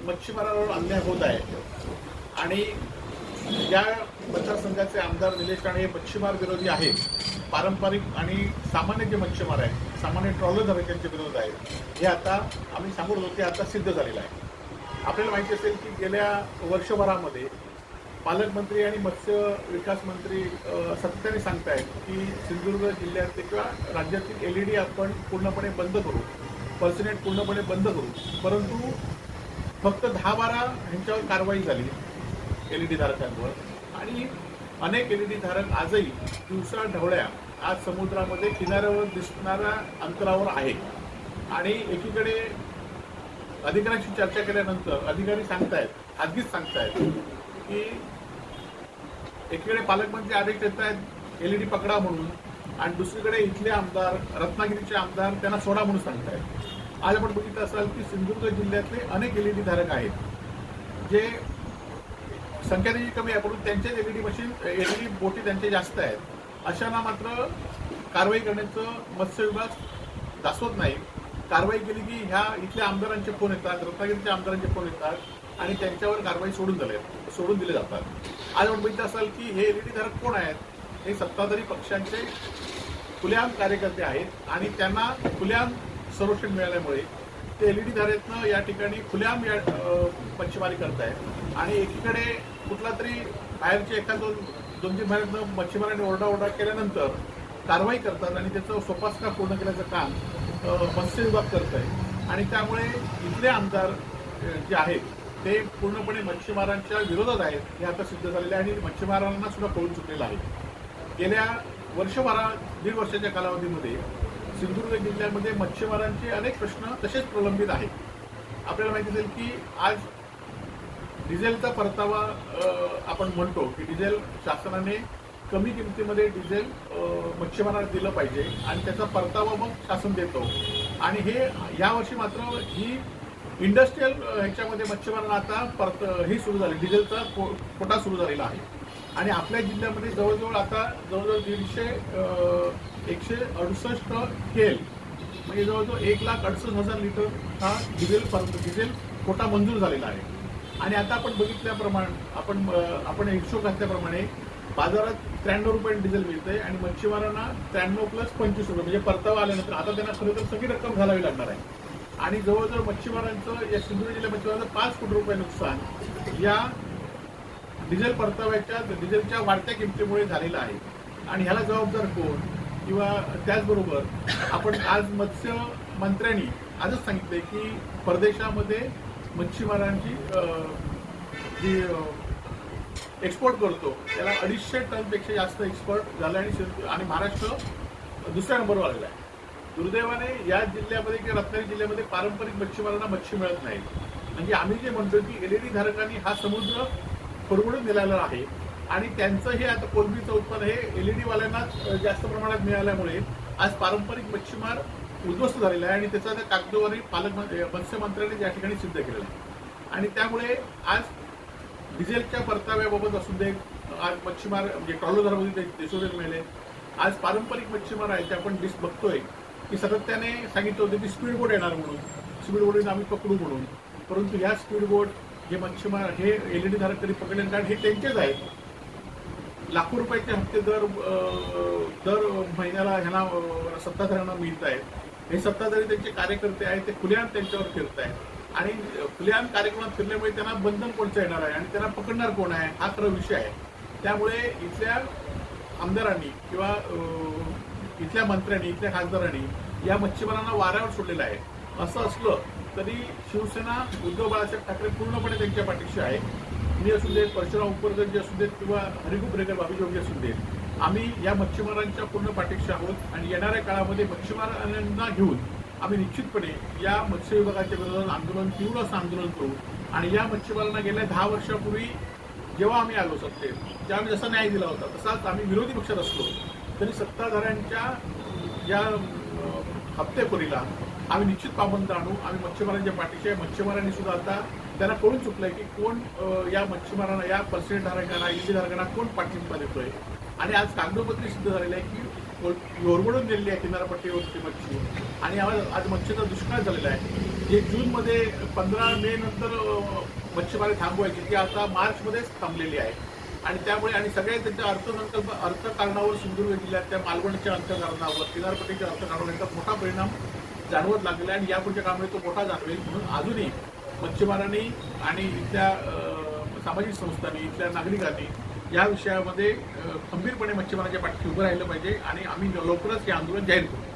मच्छीमारांवर अन्याय होत आहे आणि या मतदारसंघाचे आमदार निलेश राणे हे मच्छीमार विरोधी आहेत. पारंपरिक आणि सामान्य जे मच्छीमार आहेत, सामान्य ट्रॉलर त्यांच्या विरोध आहेत, हे आता आम्ही सांगत होतो ते आता सिद्ध झालेलं आहे. आपल्याला माहिती असेल की गेल्या वर्षभरामध्ये पालकमंत्री आणि मत्स्य विकास मंत्री सातत्याने सांगतायत की सिंधुदुर्ग जिल्ह्यातले किंवा राज्यातील LED आपण पूर्णपणे बंद करू, पर्सनेट पूर्णपणे बंद करू. परंतु फक्त 10-12 ह्यांच्यावर कारवाई झाली LED धारकांवर आणि अनेक LED धारक आजही दिवसा ढवळ्या आज समुद्रामध्ये किनाऱ्यावर दिसणाऱ्या अंतरावर आहे. आणि एकीकडे अधिकाऱ्यांशी चर्चा केल्यानंतर अधिकारी सांगतायत, आधीच सांगतायत की एकीकडे पालकमंत्री आदेश देत आहेत LED पकडा म्हणून आणि दुसरीकडे इथले आमदार, रत्नागिरीचे आमदार त्यांना सोडा म्हणून सांगतायत. आज आपण बघितलं असाल की सिंधुदुर्ग जिल्ह्यातले अनेक LED धारक आहेत जे संख्या त्याची कमी आहे, परंतु त्यांचे LED बोटी त्यांचे जास्त आहेत. अशांना मात्र कारवाई करण्याचं मत्स्य विभाग दाखवत नाही. कारवाई केली की ह्या इथल्या आमदारांचे फोन येतात, रत्नागिरीच्या आमदारांचे फोन येतात आणि त्यांच्यावर कारवाई सोडून दिले जातात. आज आपण बघितलं असाल की हे LED धारक कोण आहेत? हे सत्ताधारी पक्षांचे खुलेआम कार्यकर्ते आहेत आणि त्यांना खुलेआम संरक्षण मिळाल्यामुळे ते LED धारकनं या ठिकाणी खुलेआम मच्छीमारी करतायत. आणि एकीकडे कुठला तरी बाहेरचे एखाद दोन-तीन बाहेरनं मच्छीमारांनी ओरडा केल्यानंतर कारवाई करतात आणि त्याचं सोपासका पूर्ण केल्याचं काम मत्स्य विभाग करत आहे. आणि त्यामुळे इथले आमदार जे आहेत ते पूर्णपणे मच्छीमारांच्या विरोधात आहेत हे आता सिद्ध झालेले आहे आणि मच्छीमारांना सुद्धा कळून चुकलेलं आहे. गेल्या दीड वर्षाच्या कालावधीमध्ये सिंधुदुर्ग जिल्ह्यामध्ये मच्छीमारांचे अनेक प्रश्न तसेच प्रलंबित आहेत. आपल्याला माहिती असेल की आज डिझेलचा परतावा आपण म्हणतो की डिझेल शासनाने कमी किमतीमध्ये डिझेल मच्छीमारांना दिलं पाहिजे आणि त्याचा परतावा मग शासन देतो. आणि हे यावर्षी मात्र ही इंडस्ट्रीयल ह्याच्यामध्ये मच्छीमारांना आता ही सुरू झाली, डिझेलचा कोटा सुरू झालेला आहे. आणि आपल्या जिल्ह्यामध्ये जवळजवळ 168 केल म्हणजे जवळजवळ 1,68,000 लिटर हा डिझेल कोटा मंजूर झालेला आहे. आणि आता आपण बघितल्याप्रमाणे आपण हिशोब घातल्याप्रमाणे बाजारात 93 रुपये डिझेल मिळतंय आणि मच्छीमारांना 93 + 25 रुपये म्हणजे परतावा आल्यानंतर आता त्यांना खरं तर सगळी रक्कम घालावी लागणार आहे. आणि जवळजवळ मच्छीमारांचं या सिंधुदुर्ग जिल्ह्या मच्छीमारांचं 5 कोटी रुपये नुकसान या डिझेलच्या वाढत्या किमतीमुळे झालेलं आहे. आणि ह्याला जबाबदार कोण? किंवा त्याचबरोबर आपण आज मत्स्य मंत्र्यांनी आजच सांगितले की परदेशामध्ये मच्छीमारांची जी एक्सपोर्ट करतो त्याला 250 टनपेक्षा जास्त एक्सपोर्ट झाला आणि महाराष्ट्र दुसऱ्या नंबरवर आलेला आहे. दुर्दैवाने या जिल्ह्यामध्ये किंवा रत्नागिरी जिल्ह्यामध्ये पारंपरिक मच्छीमारांना मच्छी मिळत नाही. म्हणजे आम्ही जे म्हणतो की LED धारकांनी हा समुद्र फुरवडून दिलेला आहे आणि त्यांचं हे आता कोलंबीचं उत्पन्न हे LED वाल्यांनाच जास्त प्रमाणात मिळाल्यामुळे आज पारंपरिक मच्छीमार उद्ध्वस्त झालेला आहे आणि त्याचा त्या कागदोवारी मत्स्यमंत्र्यांनी या ठिकाणी सिद्ध केलेला आहे. आणि त्यामुळे आज डिझेलच्या परताव्याबाबत असू दे, आज मच्छीमार म्हणजे ट्रॉलरमध्ये देशोदेश मिळाले. आज पारंपरिक मच्छीमार आहेत ते आपण बघतोय की सातत्याने सांगितलं होतं की स्पीड बोट येणार म्हणून, स्पीड बोटीने आम्ही पकडू म्हणून. परंतु ह्या स्पीड बोट हे मच्छीमार हे LED धारक तरी पकडले कारण हे त्यांचेच आहेत. लाखो रुपयाचे हप्ते दर महिन्याला ह्यांना सत्ताधाऱ्यांना मिळत आहेत. हे सत्ताधारी त्यांचे कार्यकर्ते आहेत ते खुलेआम त्यांच्यावर फिरत आहेत आणि खुलेआम कार्यक्रमात फिरल्यामुळे त्यांना बंधन कोणचं येणार आहे आणि त्यांना पकडणार कोण आहे हा खरा विषय आहे. त्यामुळे इथल्या आमदारांनी किंवा इथल्या मंत्र्यांनी, इथल्या खासदारांनी या मच्छीमारांना वाऱ्यावर सोडलेलं आहे. असं असलं तरी शिवसेना उद्धव बाळासाहेब ठाकरे पूर्णपणे त्यांच्या पाठीशी आहे. मी असू देत, परशुराम उपरगंजी असू देत किंवा हरिगुप्रेकर बाबीजोगी असू देत, आम्ही या मच्छीमारांच्या पूर्ण पाठीशी आहोत. आणि येणाऱ्या काळामध्ये मच्छीमारांना घेऊन आम्ही निश्चितपणे या मत्स्य विभागाच्या विरोधात तीव्र असं आंदोलन करू. आणि या मच्छीमारांना गेल्या 10 वर्षापूर्वी जेव्हा आम्ही आलो सत्तेत त्यावेळी जसा न्याय दिला होता तसाच आम्ही विरोधी पक्षात असलो तरी सत्ताधाऱ्यांच्या या हप्तेखोरीला आम्ही निश्चित पाबंद आणू. आम्ही मच्छीमारांच्या पाठीशी आहे. मच्छीमारांनी सुद्धा आता त्यांना कळून चुकलंय की कोण या मच्छीमारांना, या पर्सेंट धारकांना, LED धारकांना कोण पाठिंबा देतोय. आणि आज कागदोपत्री सिद्ध झालेलं आहे की ओरबडून गेलेली आहे किनारपट्टीवरची मच्छी आणि आज मच्छीचा दुष्काळ झालेला आहे. जे जूनमध्ये 15 मे नंतर मच्छीमारी थांबवायची ती आता मार्चमध्येच थांबलेली आहे आणि त्यामुळे आणि सगळे त्यांच्या अर्थकारणावर सिंधुदुर्ग जिल्ह्यात त्या मालवणच्या अर्थकारणावर किनारपट्टीच्या अर्थकारणावर याचा मोठा परिणाम जाणवत लागलेला आहे आणि यापुढच्या काळामध्ये तो मोठा जाणवेल. म्हणून अजूनही मच्छीमारांनी आणि इथल्या सामाजिक संस्थांनी इथल्या नागरिकांनी या विषयामध्ये खंबीरपणे मच्छीमारांच्या पाठीशी उभं राहिलं पाहिजे आणि आम्ही लवकरच हे आंदोलन जाहीर करू.